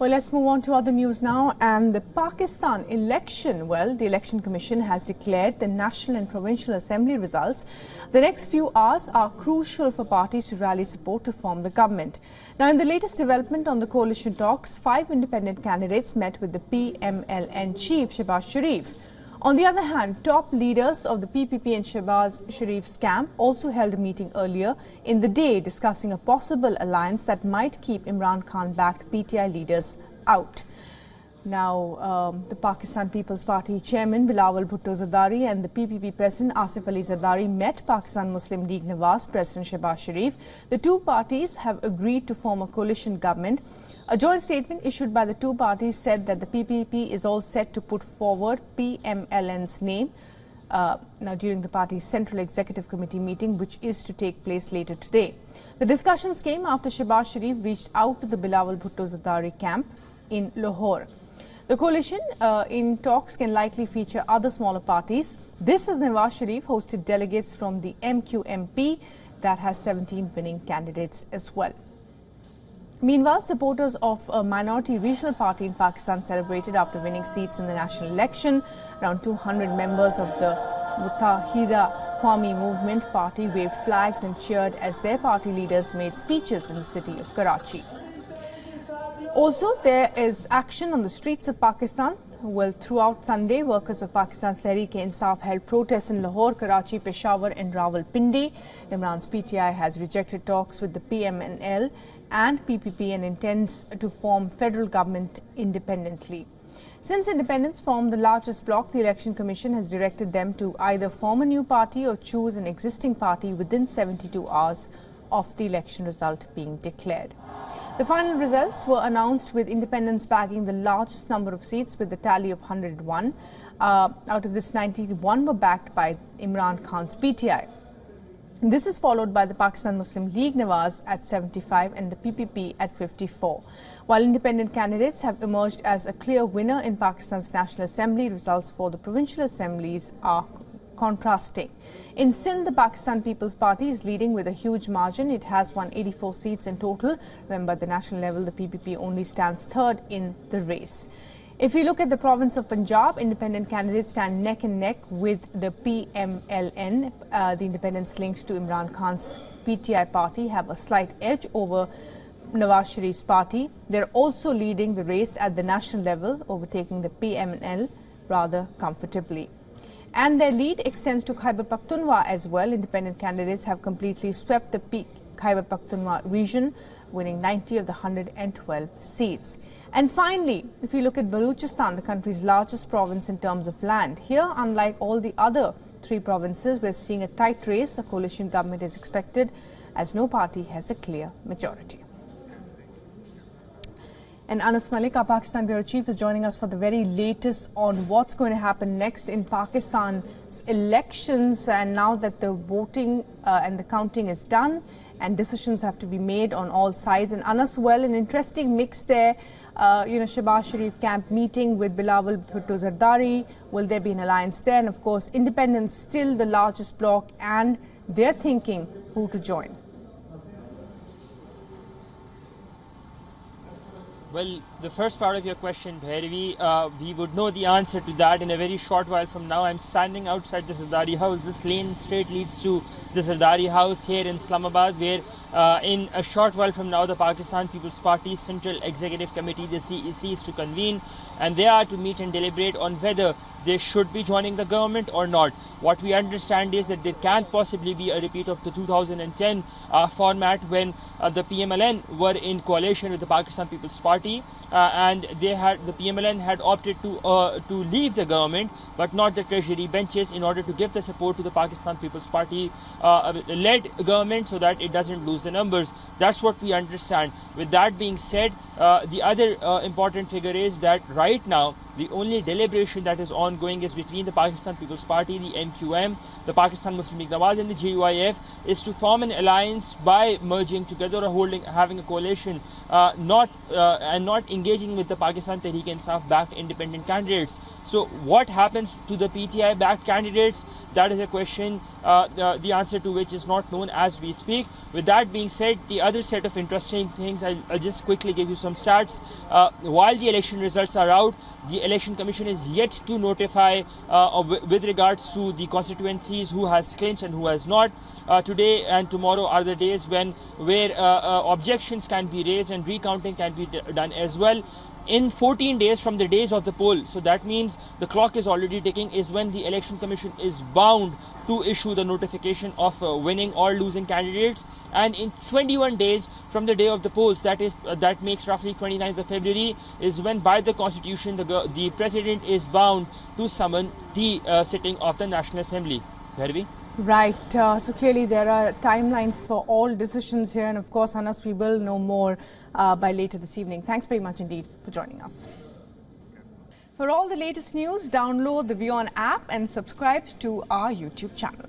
Well, let's move on to other news now. And the Pakistan election, the Election Commission has declared the national and provincial assembly results. The next few hours are crucial for parties to rally support to form the government. Now, in the latest development on the coalition talks, 5 independent candidates met with the PML-N chief, Nawaz Sharif. On the other hand, top leaders of the PPP and Nawaz Sharif's camp also held a meeting earlier in the day discussing a possible alliance that might keep Imran Khan-backed PTI leaders out. Now, the Pakistan People's Party chairman Bilawal Bhutto Zardari and the PPP president Asif Ali Zardari met Pakistan Muslim League Nawaz President Nawaz Sharif. The two parties have agreed to form a coalition government. A joint statement issued by the two parties said that the PPP is all set to put forward PML-N's name now during the party's Central Executive Committee meeting, which is to take place later today. The discussions came after Nawaz Sharif reached out to the Bilawal Bhutto Zardari camp in Lahore. The coalition in talks can likely feature other smaller parties. This is Nawaz Sharif hosted delegates from the MQM-P that has 17 winning candidates as well. Meanwhile, supporters of a minority regional party in Pakistan celebrated after winning seats in the national election. Around 200 members of the Muttahida Qawmi Movement party waved flags and cheered as their party leaders made speeches in the city of Karachi. Also, there is action on the streets of Pakistan. Well, throughout Sunday, workers of Pakistan's Tehreek-e-Insaf held protests in Lahore, Karachi, Peshawar and Rawalpindi. Imran's PTI has rejected talks with the PML and PPP and intends to form federal government independently. Since independents form the largest bloc, the Election Commission has directed them to either form a new party or choose an existing party within 72 hours of the election result being declared. The final results were announced with independents bagging the largest number of seats with a tally of 101. Out of this, 91 were backed by Imran Khan's PTI. This is followed by the Pakistan Muslim League Nawaz at 75 and the PPP at 54. While independent candidates have emerged as a clear winner in Pakistan's National Assembly, results for the provincial assemblies are contrasting. In Sindh, the Pakistan People's Party is leading with a huge margin. It has won 84 seats in total. Remember, at the national level, the PPP only stands third in the race. If you look at the province of Punjab, independent candidates stand neck and neck with the PML-N. The independents linked to Imran Khan's PTI party have a slight edge over Nawaz Sharif's party. They're also leading the race at the national level, overtaking the PML rather comfortably. And their lead extends to Khyber Pakhtunkhwa as well. Independent candidates have completely swept the Khyber Pakhtunkhwa region, winning 90 of the 112 seats. And finally, if you look at Balochistan, the country's largest province in terms of land, here, unlike all the other 3 provinces, we're seeing a tight race. A coalition government is expected as no party has a clear majority. And Anas Malik, our Pakistan Bureau Chief, is joining us for the very latest on what's going to happen next in Pakistan's elections. And now that the voting and the counting is done and decisions have to be made on all sides. And Anas, well, an interesting mix there. Nawaz Sharif camp meeting with Bilawal Bhutto Zardari. Will there be an alliance there? And of course, independents still the largest bloc, and they're thinking who to join. Well, the first part of your question, Bhairavi, we would know the answer to that in a very short while from now. I'm standing outside the Zardari house. This lane straight leads to the Zardari house here in Islamabad, where in a short while from now, the Pakistan People's Party Central Executive Committee, the CEC, is to convene, and they are to meet and deliberate on whether they should be joining the government or not. What we understand is that there can't possibly be a repeat of the 2010 format when the PML-N were in coalition with the Pakistan People's Party, and the PML-N had opted to leave the government, but not the treasury benches, in order to give the support to the Pakistan People's Party led government so that it doesn't lose the numbers. That's what we understand. With that being said, the other important figure is that right now The only deliberation that is ongoing is between the Pakistan People's Party, the MQM, the Pakistan Muslim League Nawaz and the JUI-F, is to form an alliance by merging together or having a coalition, not engaging with the Pakistan Tehreek-e-Insaf backed independent candidates. So what happens to the PTI backed candidates? That is a question, the answer to which is not known as we speak. With that being said, the other set of interesting things, I'll just quickly give you some stats. While the election results are out, the Election Commission is yet to notify with regards to the constituencies who has clinched and who has not. Today and tomorrow are the days where objections can be raised and recounting can be done as well. In 14 days from the days of the poll, so that means the clock is already ticking, is when the Election Commission is bound to issue the notification of winning or losing candidates. And in 21 days from the day of the polls, that makes roughly 29th of February, is when by the Constitution the President is bound to summon the sitting of the National Assembly. Bhairavi? Right. So clearly there are timelines for all decisions here, and of course, Anas, we will know more by later this evening. Thanks very much indeed for joining us. For all the latest news, download the WION app and subscribe to our YouTube channel.